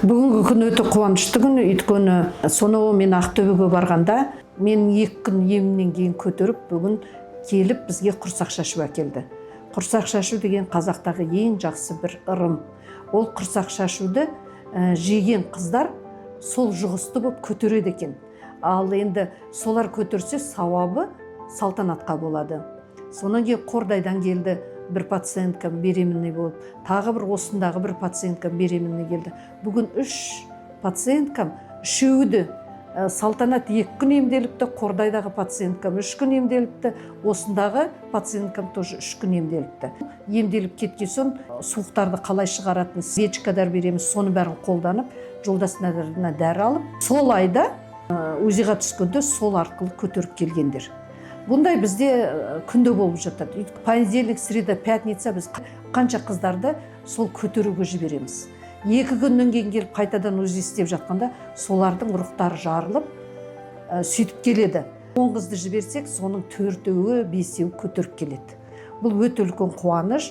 Бүгінгі күн өте қуанышты күн, өйткені сонау мен Ақтөбеге барғанда мен 2 күн емінен кейін көтеріп, бүгін келіп бізге құрсақ шашу әкелді. Құрсақ шашу деген қазақтағы ең жақсы бір ырым. Ол құрсақ шашуды жеген қыздар сол жұғысты болып көтереді екен. Ал енді солар көтерсе сауабы салтанатқа болады. Сонан кейін Қордайдан келді бір пациенткам беременный болып, тағы бір осындағы бір пациенткам беременный келді. Бүгін 3 пациенткам, үшеуі салтанат 2 күн емделіпті, Қордайдағы пациенткам 3 күн емделіпті, осындағы пациенткам тоже 3 күн емделіпті. Емделіп кеткен соң суықтарды қалай шығаратын, свечкадар береміз, соны бәрін қолданып, жолдасына дәрі алып, сол айда УЗИға түскенде сол арқылы көтеріп келгендер. Бұндай бізде күнде болып жатады. Понедельник, среда, пятница біз қанша қыздарды сол көтеруге жібереміз. 2 күннен кейін келіп қайтадан УЗИ істеп жатқанда солардың рухтары жарылып, сөйтіп келеді. 10 қызды жіберсек, соның 4-5-і көтеріп келеді. Бұл өте үлкен қуаныш.